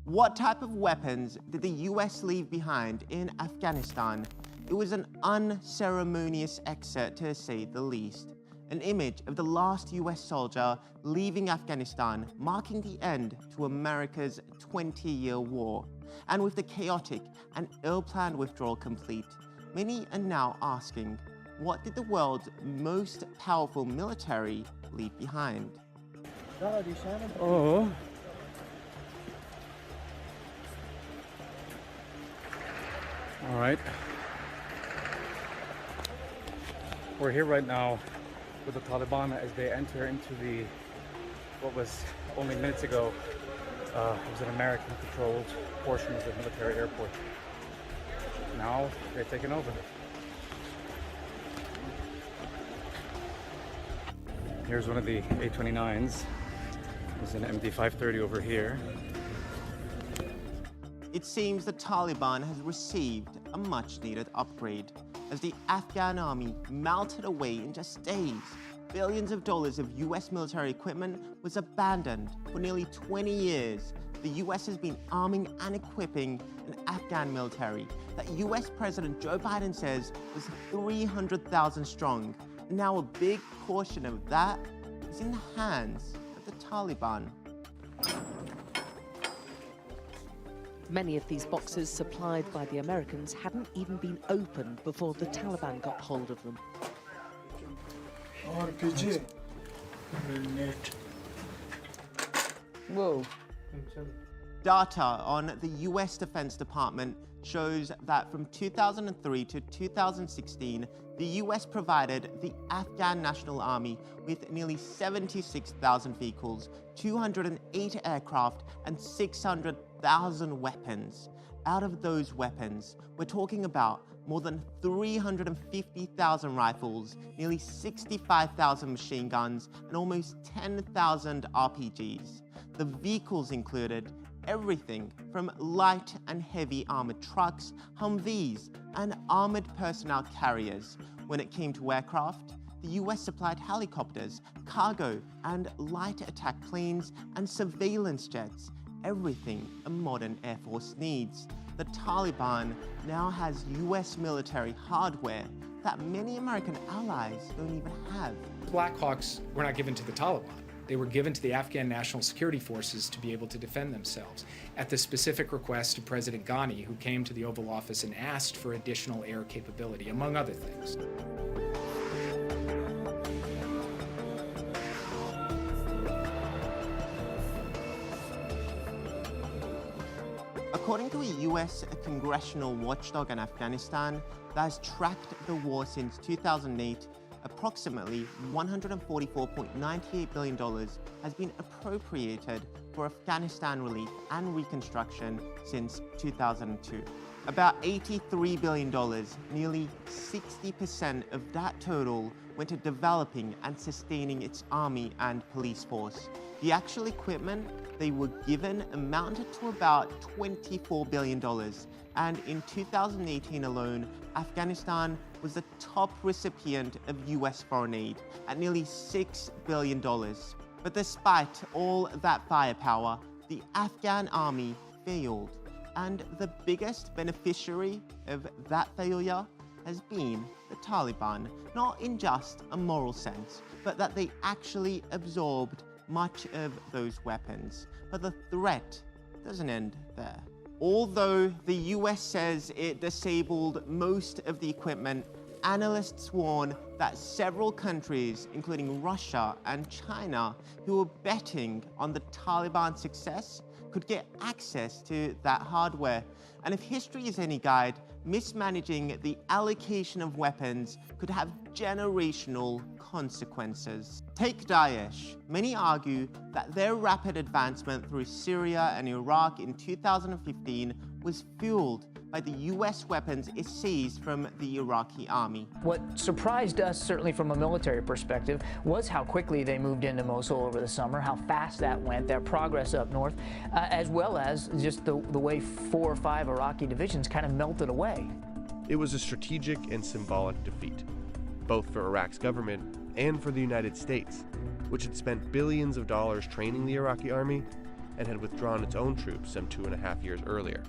What type of weapons did the US leave behind in Afghanistan? It was an unceremonious exit, to say the least. An image of the last US soldier leaving Afghanistan, marking the end to America's 20-year war. And with the chaotic and ill-planned withdrawal complete, many are now asking, what did the world's most powerful military leave behind? Oh. All right. We're here right now with the Taliban as they enter into what was only minutes ago, it was an American-controlled portion of the military airport. Now they're taking over. Here's one of the A-29s. There's an MD-530 over here. It seems the Taliban has received a much-needed upgrade. As the Afghan army melted away in just days, billions of dollars of US military equipment was abandoned. For nearly 20 years, the US has been arming and equipping an Afghan military that US President Joe Biden says was 300,000 strong. And now a big portion of that is in the hands of the Taliban. Many of these boxes supplied by the Americans hadn't even been opened before the Taliban got hold of them. Whoa. Data on the US Defense Department shows that from 2003 to 2016, the US provided the Afghan National Army with nearly 76,000 vehicles, 208 aircraft, and 600,000 weapons. Out of those weapons, we're talking about more than 350,000 rifles, nearly 65,000 machine guns, and almost 10,000 RPGs. The vehicles included everything from light and heavy armored trucks, Humvees, and armored personnel carriers. When it came to aircraft, the US supplied helicopters, cargo and light attack planes, and surveillance jets, everything a modern Air Force needs. The Taliban now has US military hardware that many American allies don't even have. Black Hawks were not given to the Taliban. They were given to the Afghan National Security Forces to be able to defend themselves at the specific request of President Ghani, who came to the Oval Office and asked for additional air capability, among other things. According to a US congressional watchdog in Afghanistan that has tracked the war since 2008, approximately $144.98 billion has been appropriated for Afghanistan relief and reconstruction since 2002. About $83 billion, nearly 60% of that total, went to developing and sustaining its army and police force. The actual equipment they were given amounted to about $24 billion. And in 2018 alone, Afghanistan was the top recipient of US foreign aid at nearly $6 billion. But despite all that firepower, the Afghan army failed. And the biggest beneficiary of that failure has been the Taliban, not in just a moral sense, but that they actually absorbed much of those weapons. But the threat doesn't end there. Although the US says it disabled most of the equipment, analysts warn that several countries, including Russia and China, who were betting on the Taliban's success, could get access to that hardware. And if history is any guide, mismanaging the allocation of weapons could have generational consequences. Take Daesh. Many argue that their rapid advancement through Syria and Iraq in 2015 was fueled by the US weapons it seized from the Iraqi army. What surprised us, certainly from a military perspective, was how quickly they moved into Mosul over the summer, how fast that went, their progress up north, as well as just the way 4 or 5 Iraqi divisions kind of melted away. It was a strategic and symbolic defeat, both for Iraq's government and for the United States, which had spent billions of dollars training the Iraqi army and had withdrawn its own troops some 2.5 years earlier.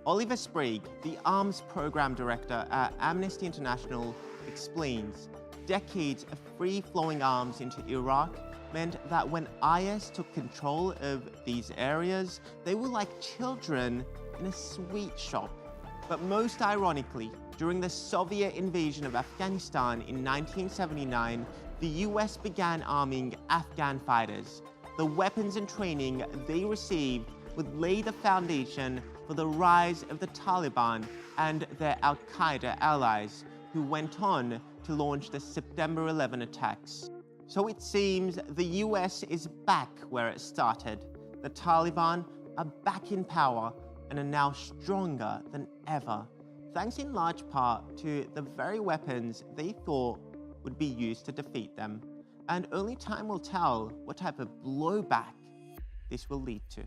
Oliver Sprague, the Arms Program Director at Amnesty International, explains decades of free-flowing arms into Iraq meant that when IS took control of these areas, they were like children in a sweet shop. But most ironically, during the Soviet invasion of Afghanistan in 1979, the US began arming Afghan fighters. The weapons and training they received would lay the foundation for the rise of the Taliban and their Al-Qaeda allies, who went on to launch the September 11 attacks. So it seems the US is back where it started. The Taliban are back in power and are now stronger than ever, thanks in large part to the very weapons they thought would be used to defeat them. And only time will tell what type of blowback this will lead to.